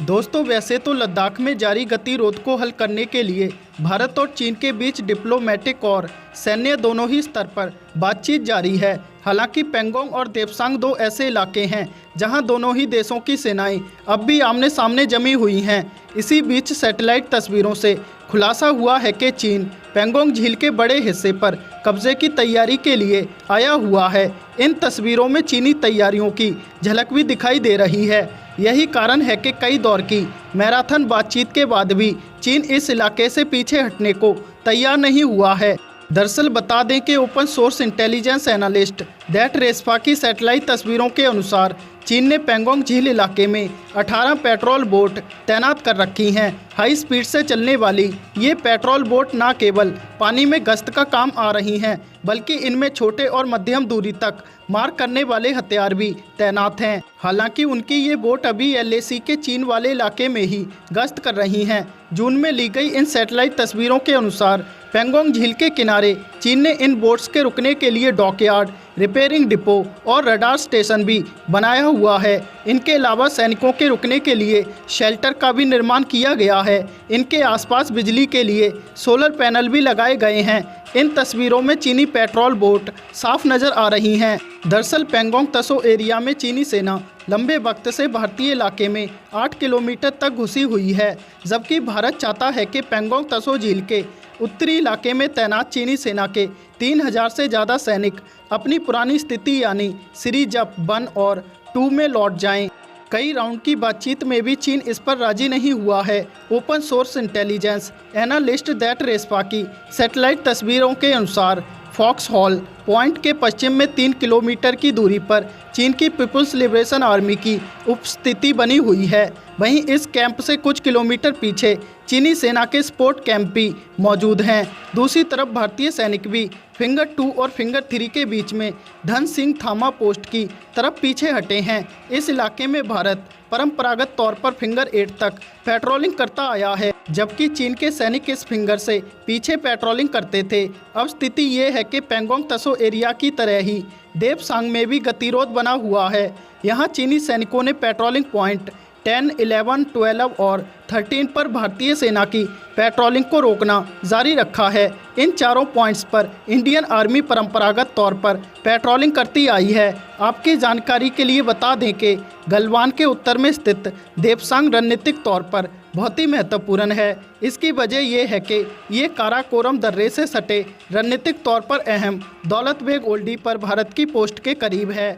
दोस्तों, वैसे तो लद्दाख में जारी गतिरोध को हल करने के लिए भारत और चीन के बीच डिप्लोमेटिक और सैन्य दोनों ही स्तर पर बातचीत जारी है। हालांकि पैंगोंग और देपसांग दो ऐसे इलाके हैं जहां दोनों ही देशों की सेनाएं अब भी आमने सामने जमी हुई हैं। इसी बीच सैटेलाइट तस्वीरों से खुलासा हुआ है कि चीन पैंगोंग झील के बड़े हिस्से पर कब्जे की तैयारी के लिए आया हुआ है। इन तस्वीरों में चीनी तैयारियों की झलक भी दिखाई दे रही है। यही कारण है कि कई दौर की मैराथन बातचीत के बाद भी चीन इस इलाके से पीछे हटने को तैयार नहीं हुआ है। दरअसल बता दें कि open source intelligence analyst Detresfa की सैटेलाइट तस्वीरों के अनुसार चीन ने पैंगोंग झील इलाके में 18 पेट्रोल बोट तैनात कर रखी हैं। हाई स्पीड से चलने वाली ये पेट्रोल बोट न केवल पानी में गश्त का काम आ रही हैं, बल्कि इनमें छोटे और मध्यम दूरी तक मार करने वाले हथियार भी तैनात हैं। हालांकि उनकी ये बोट अभी LAC के चीन वाले इलाके में ही गश्त कर रही हैं। जून में ली गई इन सैटेलाइट तस्वीरों के अनुसार पैंगोंग झील के किनारे चीन ने इन बोट्स के रुकने के लिए डॉकयार्ड, रिपेयरिंग डिपो और रडार स्टेशन भी बनाया हुआ है। इनके अलावा सैनिकों के रुकने के लिए शेल्टर का भी निर्माण किया गया है। इनके आसपास बिजली के लिए सोलर पैनल भी लगाए गए हैं। इन तस्वीरों में चीनी पेट्रोल बोट साफ नजर आ रही हैं। दरअसल पैंगोंग तसो एरिया में चीनी सेना लंबे वक्त से भारतीय इलाके में 8 किलोमीटर तक घुसी हुई है, जबकि भारत चाहता है कि पैंगोंग तसो झील के उत्तरी इलाके में तैनात चीनी सेना के 3000 से ज़्यादा सैनिक अपनी पुरानी स्थिति यानी सिरीजप 1 और 2 में लौट जाएं। कई राउंड की बातचीत में भी चीन इस पर राजी नहीं हुआ है। Open source intelligence analyst Detresfa की सैटेलाइट तस्वीरों के अनुसार फॉक्स हॉल पॉइंट के पश्चिम में 3 किलोमीटर की दूरी पर चीन की पीपुल्स लिबरेशन आर्मी की उपस्थिति बनी हुई है। वहीं इस कैंप से कुछ किलोमीटर पीछे चीनी सेना के सपोर्ट कैंप भी मौजूद हैं। दूसरी तरफ भारतीय सैनिक भी फिंगर 2 और फिंगर 3 के बीच में धन सिंह थामा पोस्ट की तरफ पीछे हटे हैं। इस इलाके में भारत परंपरागत तौर पर फिंगर 8 तक पेट्रोलिंग करता आया है, जबकि चीन के सैनिक इस फिंगर से पीछे पेट्रोलिंग करते थे। अब स्थिति ये है कि पैंगोंग तसो एरिया की तरह ही देपसांग में भी गतिरोध बना हुआ है। यहाँ चीनी सैनिकों ने पेट्रोलिंग पॉइंट 10, 11, 12 और 13 पर भारतीय सेना की पेट्रोलिंग को रोकना जारी रखा है। इन चारों पॉइंट्स पर इंडियन आर्मी परंपरागत तौर पर पेट्रोलिंग करती आई है। आपकी जानकारी के लिए बता दें कि गलवान के उत्तर में स्थित देपसांग रणनीतिक तौर पर बहुत ही महत्वपूर्ण है। इसकी वजह यह है कि ये काराकोरम दर्रे से सटे रणनीतिक तौर पर अहम दौलत बेग ओल्डी पर भारत की पोस्ट के करीब है।